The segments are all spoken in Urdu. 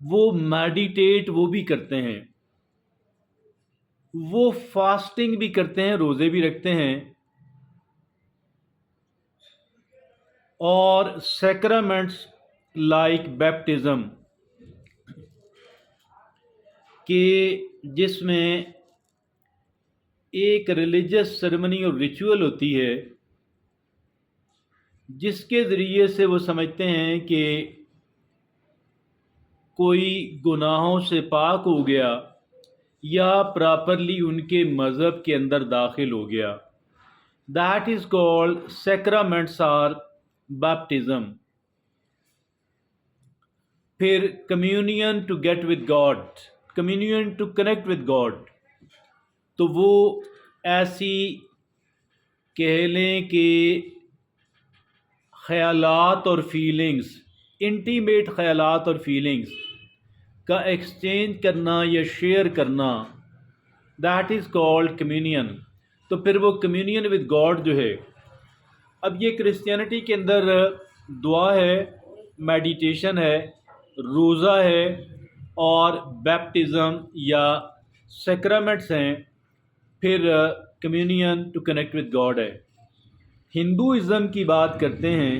وہ میڈیٹیٹ وہ بھی کرتے ہیں، وہ فاسٹنگ بھی کرتے ہیں، روزے بھی رکھتے ہیں، اور سیکرامنٹس لائک بیپٹزم کہ جس میں ایک ریلیجس سرمنی اور ریچول ہوتی ہے جس کے ذریعے سے وہ سمجھتے ہیں کہ کوئی گناہوں سے پاک ہو گیا یا پراپرلی ان کے مذہب کے اندر داخل ہو گیا. That is called sacraments or baptism. پھر communion to get with god, communion to connect with god, تو وہ ایسی کہہ لیں کہ خیالات اور فیلنگز، انٹیمیٹ خیالات اور فیلنگز کا ایکسچینج کرنا یا شیئر کرنا، دیٹ از کالڈ کمیونین. تو پھر وہ کمیونین ود گاڈ جو ہے، اب یہ کرسچینٹی کے اندر دعا ہے، میڈیٹیشن ہے، روزہ ہے، اور بیپٹزم یا سیکرامنٹس ہیں، پھر communion to connect with God ہے. ہندوازم کی بات کرتے ہیں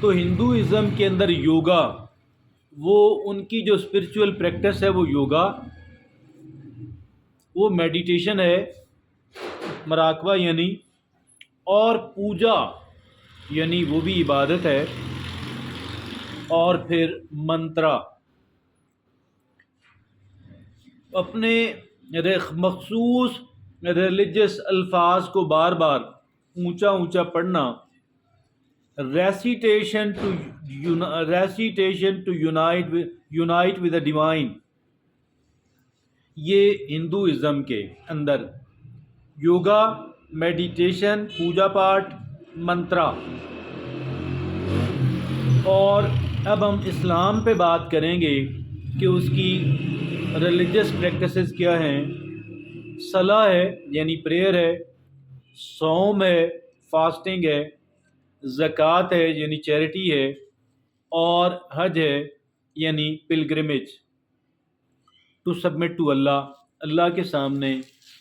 تو ہندوازم کے اندر یوگا، وہ ان کی جو اسپرچول پریکٹس ہے وہ یوگا، وہ میڈیٹیشن ہے، مراقبہ یعنی، اور پوجا یعنی وہ بھی عبادت ہے، اور پھر منترا. اپنے مخصوص ریلیجس الفاظ کو بار بار اونچا اونچا پڑھنا، recitation to unite with the divine, یہ ہندوازم کے اندر یوگا، میڈیٹیشن، پوجا پاٹ، منترا. اور اب ہم اسلام پہ بات کریں گے کہ اس کی ریلیجس پریکٹسز کیا ہیں. صلاح ہے یعنی پریئر ہے، صوم ہے فاسٹنگ ہے، زکوٰۃ ہے یعنی چیریٹی ہے، اور حج ہے یعنی پلگرمیج. ٹو سبمٹ ٹو اللہ، اللہ کے سامنے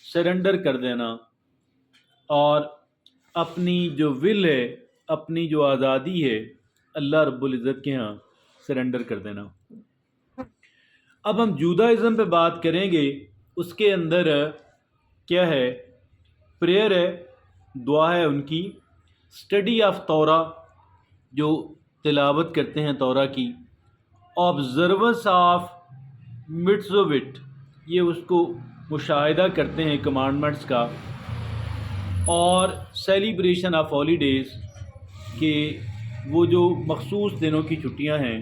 سرنڈر کر دینا، اور اپنی جو ول ہے، اپنی جو آزادی ہے، اللہ رب العزت کے ہاں سرنڈر کر دینا. اب ہم جوداازم پہ بات کریں گے. اس کے اندر کیا ہے؟ پریئر ہے، دعا ہے ان کی، اسٹڈی آف تورا جو تلاوت کرتے ہیں تورا کی، آبزرونس آف مٹزوٹ یہ اس کو مشاہدہ کرتے ہیں کمانڈمنٹس کا، اور سیلیبریشن آف ہالیڈیز کہ وہ جو مخصوص دنوں کی چھٹیاں ہیں،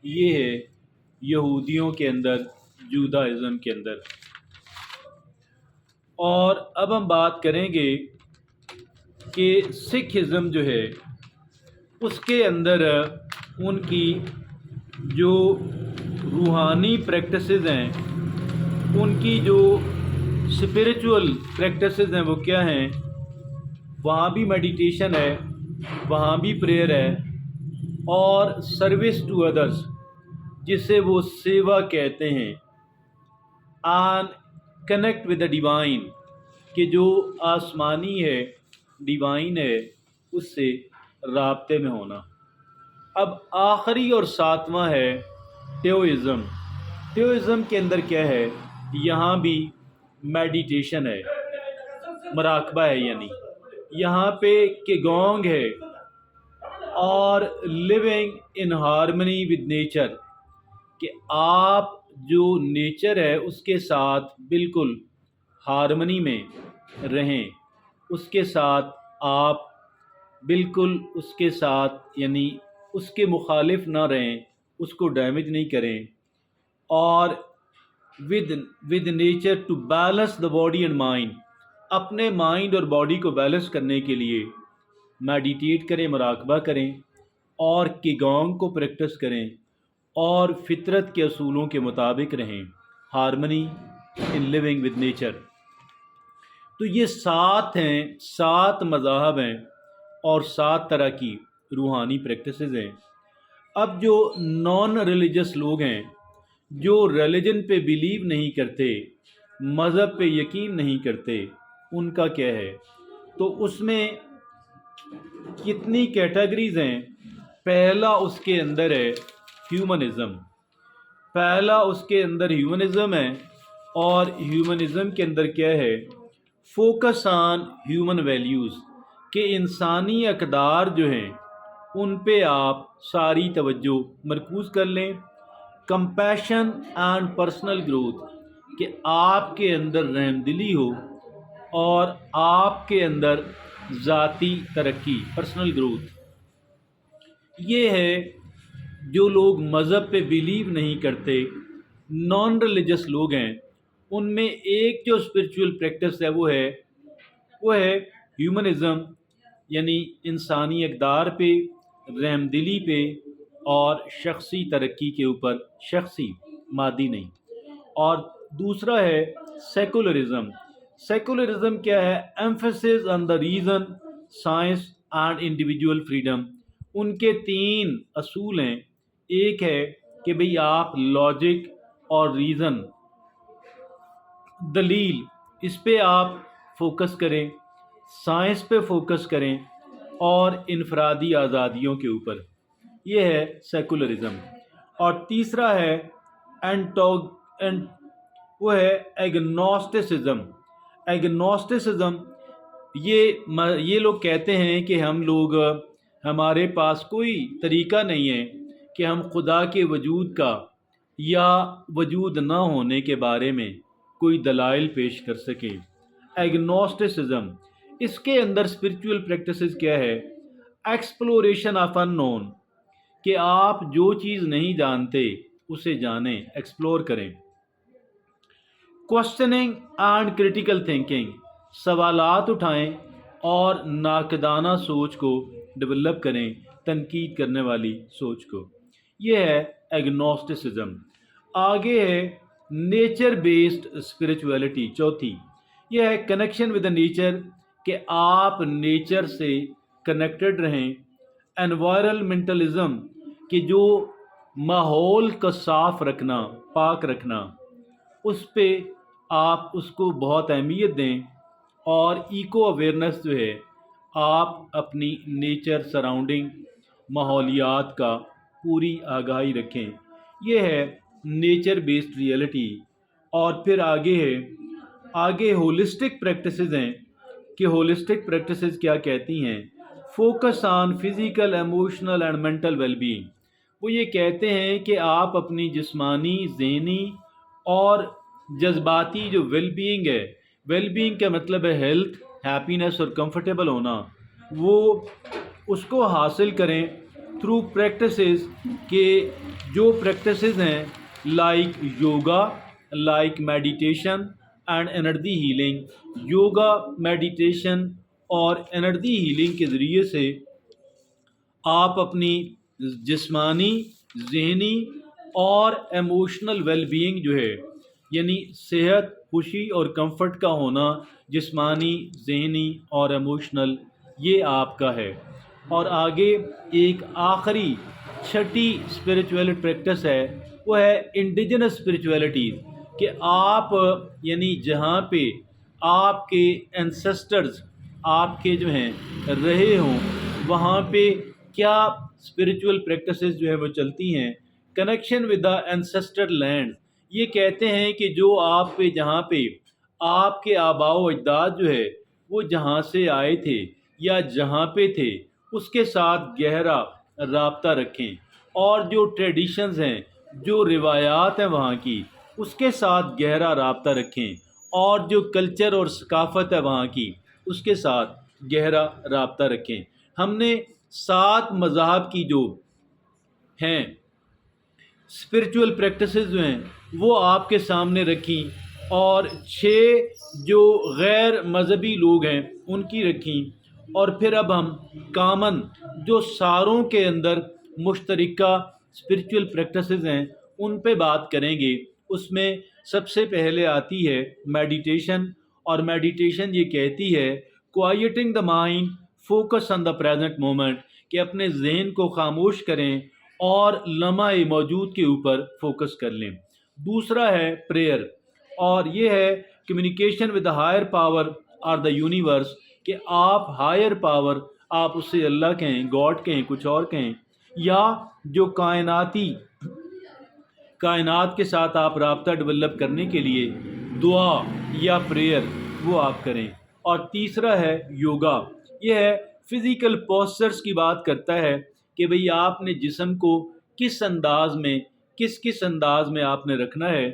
یہ ہے یہودیوں کے اندر، جوداازم کے اندر. اور اب ہم بات کریں گے کہ سکھ ازم جو ہے اس کے اندر ان کی جو روحانی پریکٹسز ہیں، ان کی جو اسپریچول پریکٹسز ہیں وہ کیا ہیں؟ وہاں بھی میڈیٹیشن ہے، وہاں بھی پریئر ہے، اور سروس ٹو ادرس جسے وہ سیوا کہتے ہیں، آن کنیکٹ ود دا ڈیوائن کہ جو آسمانی ہے، ڈیوائن ہے، اس سے رابطے میں ہونا. اب آخری اور ساتواں ہے تیوازم. تیوازم کے اندر کیا ہے؟ یہاں بھی میڈیٹیشن ہے، مراقبہ ہے، یعنی یہاں پہ قیگونگ ہے، اور living in harmony with nature کہ آپ جو نیچر ہے اس کے ساتھ بالکل ہارمنی میں رہیں، اس کے ساتھ آپ بالکل اس کے ساتھ یعنی اس کے مخالف نہ رہیں، اس کو ڈیمیج نہیں کریں، اور with nature to balance the body and mind, اپنے مائنڈ اور باڈی کو بیلنس کرنے کے لیے میڈیٹیٹ کریں، مراقبہ کریں، اور قیگونگ کو پریکٹس کریں، اور فطرت کے اصولوں کے مطابق رہیں، harmony in living with nature. تو یہ 7 ہیں، 7 مذاہب ہیں، اور 7 طرح کی روحانی پریکٹسز ہیں. اب جو نان ریلیجس لوگ ہیں، جو ریلیجن پہ بیلیو نہیں کرتے، مذہب پہ یقین نہیں کرتے، ان کا کیا ہے؟ تو اس میں کتنی کیٹیگریز ہیں؟ پہلا اس کے اندر ہے ہیومنزم. پہلا اس کے اندر ہیومنزم ہے، اور ہیومنزم کے اندر کیا ہے؟ فوکس آن ہیومن ویلیوز، کہ انسانی اقدار جو ہیں ان پہ آپ ساری توجہ مرکوز کر لیں. کمپیشن اینڈ پرسنل گروتھ، کہ آپ کے اندر رحم دلی ہو اور آپ کے اندر ذاتی ترقی، پرسنل گروتھ. یہ ہے جو لوگ مذہب پہ بیلیو نہیں کرتے، نان ریلیجس لوگ ہیں، ان میں ایک جو اسپرچول پریکٹس ہے وہ ہے ہیومنزم، یعنی انسانی اقدار پہ، رحم دلی پہ اور شخصی ترقی کے اوپر، شخصی، مادی نہیں. اور دوسرا ہے سیکولرزم. سیکولرزم کیا ہے؟ Emphasis on the reason, science and individual freedom. ان کے 3 اصول ہیں. ایک ہے کہ بھئی آپ لاجک اور ریزن، دلیل، اس پہ آپ فوکس کریں، سائنس پہ فوکس کریں، اور انفرادی آزادیوں کے اوپر. یہ ہے سیکولرزم. اور تیسرا ہے وہ ہے ایگنوسٹسزم. ایگنوسٹسزم، یہ لوگ کہتے ہیں کہ ہمارے پاس کوئی طریقہ نہیں ہے کہ ہم خدا کے وجود کا یا وجود نہ ہونے کے بارے میں کوئی دلائل پیش کر سکیں. ایگنوسٹسزم، اس کے اندر اسپرچول پریکٹسز کیا ہے؟ ایکسپلوریشن آف ان نون، کہ آپ جو چیز نہیں جانتے اسے جانیں، ایکسپلور کریں. کوشچننگ اینڈ کریٹیکل تھنکنگ، سوالات اٹھائیں اور ناقدانہ سوچ کو ڈیولپ کریں، تنقید کرنے والی سوچ کو. یہ ہے ایگنوسٹسزم. آگے ہے نیچر بیسڈ اسپرچویلٹی، چوتھی. یہ ہے کنیکشن ود دا نیچر، کہ آپ نیچر سے کنیکٹڈ رہیں. انوائرمنٹلزم، کہ جو ماحول کا صاف رکھنا، پاک رکھنا، اس پہ آپ اس کو بہت اہمیت دیں. اور ایکو اویئرنیس جو ہے، آپ اپنی نیچر سراؤنڈنگ، ماحولیات کا پوری آگاہی رکھیں. یہ ہے نیچر بیسڈ ریئلٹی. اور پھر آگے ہولسٹک پریکٹسز ہیں، کہ ہولسٹک پریکٹسز کیا کہتی ہیں؟ Focus on physical, emotional and mental well being. وہ یہ کہتے ہیں کہ آپ اپنی جسمانی، ذہنی اور جذباتی جو ویل بینگ ہے، ویل بینگ کا مطلب ہے ہیلتھ، ہیپینس اور کمفرٹیبل ہونا، وہ اس کو حاصل کریں تھرو پریکٹسز. کہ جو پریکٹسز ہیں like yoga, like meditation and energy healing. Yoga, meditation اور انرجی ہیلنگ کے ذریعے سے آپ اپنی جسمانی، ذہنی اور ایموشنل ویل بینگ جو ہے، یعنی صحت، خوشی اور کمفرٹ کا ہونا، جسمانی، ذہنی اور ایموشنل، یہ آپ کا ہے. اور آگے ایک آخری چھٹی اسپرچویل پریکٹس ہے، وہ ہے انڈیجنس اسپرچویلٹی. کہ آپ یعنی جہاں پہ آپ کے اینسسٹرز، آپ کے جو ہیں رہے ہوں، وہاں پہ کیا اسپرچول پریکٹسز جو ہے وہ چلتی ہیں. Connection with the ancestor land, یہ کہتے ہیں کہ جو آپ پہ، جہاں پہ آپ کے آباء و اجداد جو ہے وہ جہاں سے آئے تھے یا جہاں پہ تھے، اس کے ساتھ گہرا رابطہ رکھیں. اور جو ٹریڈیشنز ہیں، جو روایات ہیں وہاں کی، اس کے ساتھ گہرا رابطہ رکھیں. اور جو کلچر اور ثقافت ہے وہاں کی، اس کے ساتھ گہرا رابطہ رکھیں. ہم نے 7 مذاہب کی جو ہیں اسپرچول پریکٹسز جو ہیں وہ آپ کے سامنے رکھیں، اور 6 جو غیر مذہبی لوگ ہیں ان کی رکھیں. اور پھر اب ہم کامن جو ساروں کے اندر مشترکہ اسپرچول پریکٹسز ہیں ان پہ بات کریں گے. اس میں سب سے پہلے آتی ہے میڈیٹیشن. اور میڈیٹیشن یہ کہتی ہے quieting the mind, focus on the present moment, کہ اپنے ذہن کو خاموش کریں اور لمحہ موجود کے اوپر فوکس کر لیں۔ دوسرا ہے پریئر، اور یہ ہے communication with the higher power اور دا یونیورس، کہ آپ ہائر پاور، آپ اسے اللہ کہیں، گاڈ کہیں، کچھ اور کہیں، یا جو کائنات کے ساتھ آپ رابطہ ڈیولپ کرنے کے لیے دعا یا پریئر وہ آپ کریں۔ اور تیسرا ہے یوگا، یہ ہے فزیکل پوسچرز کی بات کرتا ہے کہ بھئی آپ نے جسم کو کس انداز میں آپ نے رکھنا ہے،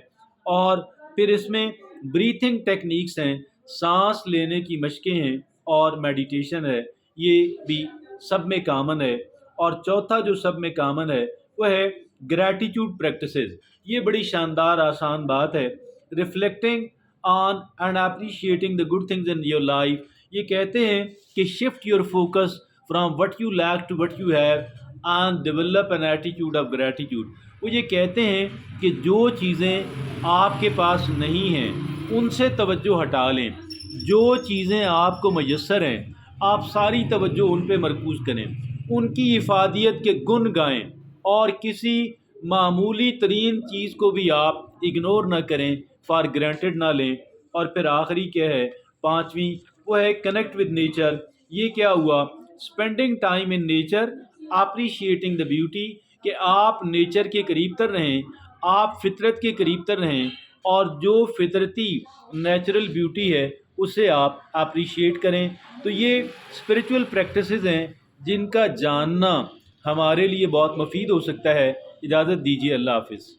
اور پھر اس میں بریتھنگ ٹیکنیکس ہیں، سانس لینے کی مشقیں ہیں، اور میڈیٹیشن ہے، یہ بھی سب میں کامن ہے۔ اور چوتھا جو سب میں کامن ہے وہ ہے گریٹیٹیوڈ پریکٹسز، یہ بڑی شاندار آسان بات ہے۔ Reflecting on and appreciating the good things in your life, یہ کہتے ہیں کہ shift your focus from what you lack to what you have and develop an attitude of gratitude. وہ یہ کہتے ہیں کہ جو چیزیں آپ کے پاس نہیں ہیں ان سے توجہ ہٹا لیں، جو چیزیں آپ کو میسر ہیں آپ ساری توجہ ان پہ مرکوز کریں، ان کی افادیت کے گن گائیں، اور کسی معمولی ترین چیز کو بھی آپ اگنور نہ کریں، فار گرانٹیڈ نہ لیں۔ اور پھر آخری کیا ہے، پانچویں، وہ ہے کنیکٹ ود نیچر۔ یہ کیا ہوا؟ Spending time in nature, appreciating the beauty, کہ آپ نیچر کے قریب تر رہیں، آپ فطرت کے قریب تر رہیں، اور جو فطرتی نیچرل بیوٹی ہے اسے آپ اپریشیٹ کریں۔ تو یہ اسپریچول پریکٹسز ہیں جن کا جاننا ہمارے لیے بہت مفید ہو سکتا ہے۔ اجازت دیجیے، اللہ حافظ۔